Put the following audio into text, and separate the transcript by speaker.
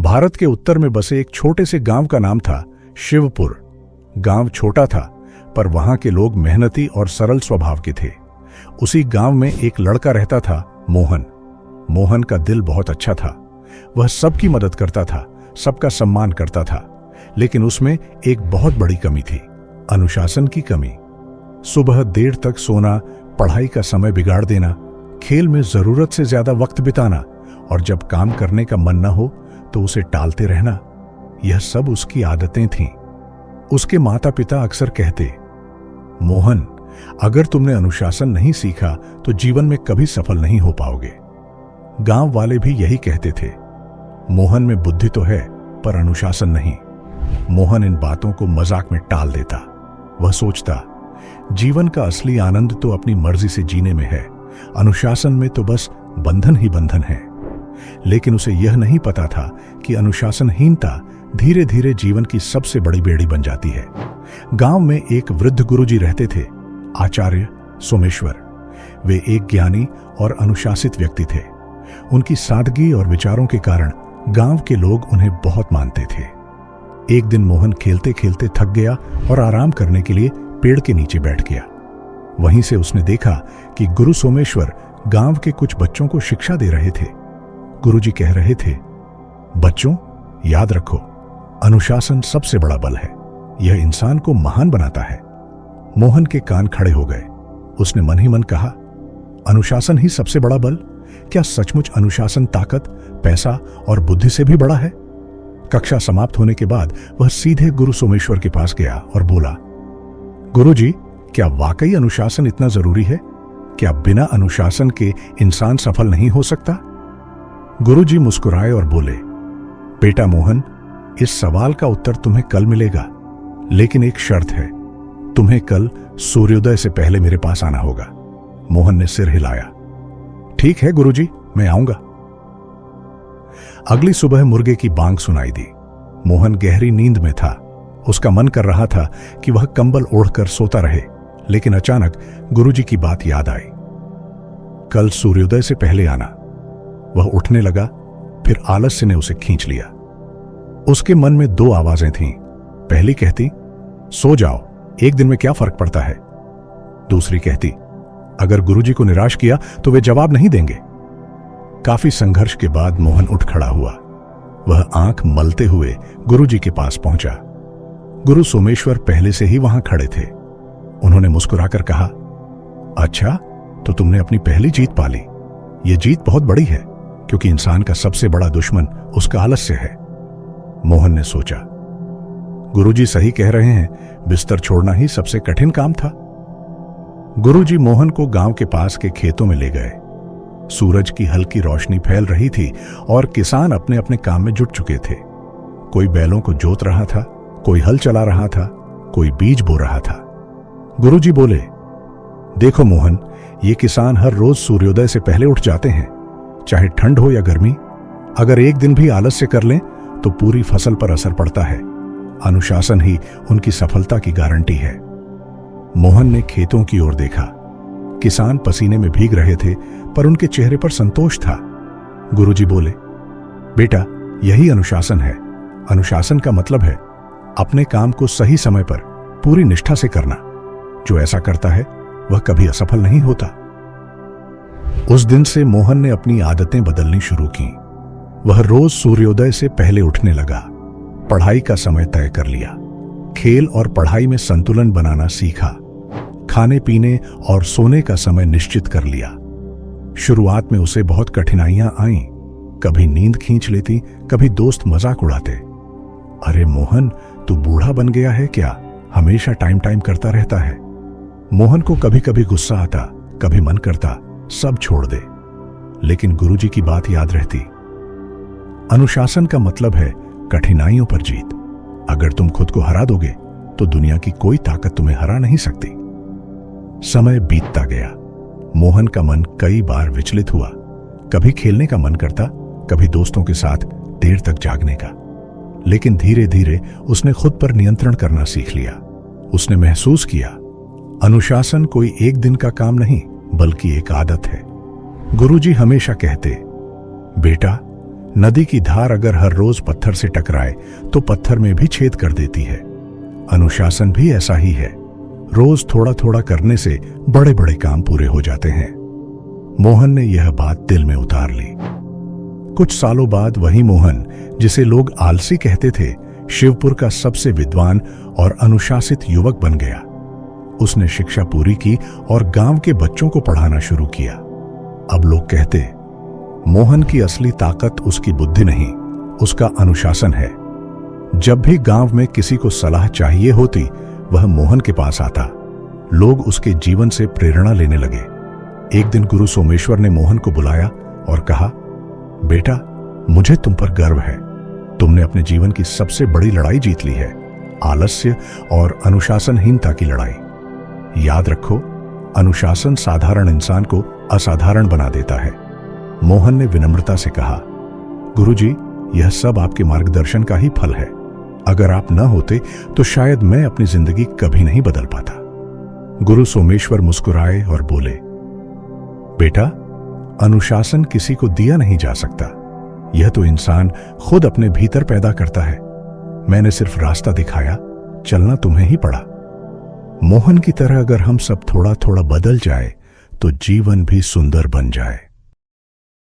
Speaker 1: भारत के उत्तर में बसे एक छोटे से गांव का नाम था शिवपुर। गांव छोटा था, पर वहां के लोग मेहनती और सरल स्वभाव के थे। उसी गांव में एक लड़का रहता था, मोहन। मोहन का दिल बहुत अच्छा था। वह सबकी मदद करता था, सबका सम्मान करता था। लेकिन उसमें एक बहुत बड़ी कमी थी, अनुशासन की कमी। सुबह देर तक सोना, पढ़ाई का समय बिगाड़ देना, खेल में जरूरत से ज्यादा वक्त बिताना और जब काम करने का मन न हो तो उसे टालते रहना, यह सब उसकी आदतें थीं। उसके माता पिता अक्सर कहते, मोहन, अगर तुमने अनुशासन नहीं सीखा तो जीवन में कभी सफल नहीं हो पाओगे। गांव वाले भी यही कहते थे, मोहन में बुद्धि तो है पर अनुशासन नहीं। मोहन इन बातों को मजाक में टाल देता। वह सोचता, जीवन का असली आनंद तो अपनी मर्जी से जीने में है, अनुशासन में तो बस बंधन ही बंधन है। लेकिन उसे यह नहीं पता था कि अनुशासनहीनता धीरे धीरे जीवन की सबसे बड़ी बेड़ी बन जाती है। गांव में एक वृद्ध गुरुजी रहते थे, आचार्य सोमेश्वर। वे एक ज्ञानी और अनुशासित व्यक्ति थे। उनकी सादगी और विचारों के कारण गांव के लोग उन्हें बहुत मानते थे। एक दिन मोहन खेलते खेलते थक गया और आराम करने के लिए पेड़ के नीचे बैठ गया। वहीं से उसने देखा कि गुरु सोमेश्वर गांव के कुछ बच्चों को शिक्षा दे रहे थे। गुरुजी कह रहे थे, बच्चों, याद रखो, अनुशासन सबसे बड़ा बल है। यह इंसान को महान बनाता है। मोहन के कान खड़े हो गए। उसने मन ही मन कहा, अनुशासन ही सबसे बड़ा बल? क्या सचमुच अनुशासन ताकत, पैसा और बुद्धि से भी बड़ा है? कक्षा समाप्त होने के बाद वह सीधे गुरु सोमेश्वर के पास गया और बोला, गुरुजी, क्या वाकई अनुशासन इतना जरूरी है? क्या बिना अनुशासन के इंसान सफल नहीं हो सकता? गुरुजी मुस्कुराए और बोले, बेटा मोहन, इस सवाल का उत्तर तुम्हें कल मिलेगा, लेकिन एक शर्त है, तुम्हें कल सूर्योदय से पहले मेरे पास आना होगा। मोहन ने सिर हिलाया। ठीक है गुरुजी, मैं आऊंगा। अगली सुबह मुर्गे की बांग सुनाई दी। मोहन गहरी नींद में था। उसका मन कर रहा था कि वह कंबल ओढ़कर सोता रहे, लेकिन अचानक गुरुजी की बात याद आई। कल सूर्योदय से पहले आना। वह उठने लगा, फिर आलस्य ने उसे खींच लिया। उसके मन में दो आवाजें थीं। पहली कहती, सो जाओ, एक दिन में क्या फर्क पड़ता है। दूसरी कहती, अगर गुरुजी को निराश किया तो वे जवाब नहीं देंगे। काफी संघर्ष के बाद मोहन उठ खड़ा हुआ। वह आंख मलते हुए गुरुजी के पास पहुंचा। गुरु सोमेश्वर पहले से ही वहां खड़े थे। उन्होंने मुस्कुराकर कहा, अच्छा, तो तुमने अपनी पहली जीत पा ली। यह जीत बहुत बड़ी है, क्योंकि इंसान का सबसे बड़ा दुश्मन उसका आलस्य है। मोहन ने सोचा, गुरुजी सही कह रहे हैं, बिस्तर छोड़ना ही सबसे कठिन काम था। गुरुजी मोहन को गांव के पास के खेतों में ले गए। सूरज की हल्की रोशनी फैल रही थी और किसान अपने अपने काम में जुट चुके थे। कोई बैलों को जोत रहा था, कोई हल चला रहा था, कोई बीज बो रहा था। गुरुजी बोले, देखो मोहन, ये किसान हर रोज सूर्योदय से पहले उठ जाते हैं, चाहे ठंड हो या गर्मी। अगर एक दिन भी आलस्य कर लें तो पूरी फसल पर असर पड़ता है। अनुशासन ही उनकी सफलता की गारंटी है। मोहन ने खेतों की ओर देखा। किसान पसीने में भीग रहे थे, पर उनके चेहरे पर संतोष था। गुरुजी बोले, बेटा, यही अनुशासन है। अनुशासन का मतलब है अपने काम को सही समय पर पूरी निष्ठा से करना। जो ऐसा करता है वह कभी असफल नहीं होता। उस दिन से मोहन ने अपनी आदतें बदलनी शुरू की। वह रोज सूर्योदय से पहले उठने लगा। पढ़ाई का समय तय कर लिया। खेल और पढ़ाई में संतुलन बनाना सीखा। खाने पीने और सोने का समय निश्चित कर लिया। शुरुआत में उसे बहुत कठिनाइयां आईं। कभी नींद खींच लेती, कभी दोस्त मजाक उड़ाते। अरे मोहन, तू बूढ़ा बन गया है क्या? हमेशा टाइम टाइम करता रहता है। मोहन को कभी कभी गुस्सा आता, कभी मन करता सब छोड़ दे, लेकिन गुरुजी की बात याद रहती। अनुशासन का मतलब है कठिनाइयों पर जीत। अगर तुम खुद को हरा दोगे तो दुनिया की कोई ताकत तुम्हें हरा नहीं सकती। समय बीतता गया। मोहन का मन कई बार विचलित हुआ। कभी खेलने का मन करता, कभी दोस्तों के साथ देर तक जागने का। लेकिन धीरे धीरे उसने खुद पर नियंत्रण करना सीख लिया। उसने महसूस किया, अनुशासन कोई एक दिन का काम नहीं, बल्कि एक आदत है। गुरुजी हमेशा कहते, बेटा, नदी की धार अगर हर रोज पत्थर से टकराए तो पत्थर में भी छेद कर देती है। अनुशासन भी ऐसा ही है, रोज थोड़ा थोड़ा करने से बड़े बड़े काम पूरे हो जाते हैं। मोहन ने यह बात दिल में उतार ली। कुछ सालों बाद वही मोहन, जिसे लोग आलसी कहते थे, शिवपुर का सबसे विद्वान और अनुशासित युवक बन गया। उसने शिक्षा पूरी की और गांव के बच्चों को पढ़ाना शुरू किया। अब लोग कहते, मोहन की असली ताकत उसकी बुद्धि नहीं, उसका अनुशासन है। जब भी गांव में किसी को सलाह चाहिए होती, वह मोहन के पास आता। लोग उसके जीवन से प्रेरणा लेने लगे। एक दिन गुरु सोमेश्वर ने मोहन को बुलाया और कहा, बेटा, मुझे तुम पर गर्व है। तुमने अपने जीवन की सबसे बड़ी लड़ाई जीत ली है, आलस्य और अनुशासनहीनता की लड़ाई। याद रखो, अनुशासन साधारण इंसान को असाधारण बना देता है। मोहन ने विनम्रता से कहा, गुरुजी, यह सब आपके मार्गदर्शन का ही फल है। अगर आप न होते तो शायद मैं अपनी जिंदगी कभी नहीं बदल पाता। गुरु सोमेश्वर मुस्कुराए और बोले, बेटा, अनुशासन किसी को दिया नहीं जा सकता। यह तो इंसान खुद अपने भीतर पैदा करता है। मैंने सिर्फ रास्ता दिखाया, चलना तुम्हें ही पड़ा। मोहन की तरह अगर हम सब थोड़ा थोड़ा बदल जाए तो जीवन भी सुंदर बन जाए।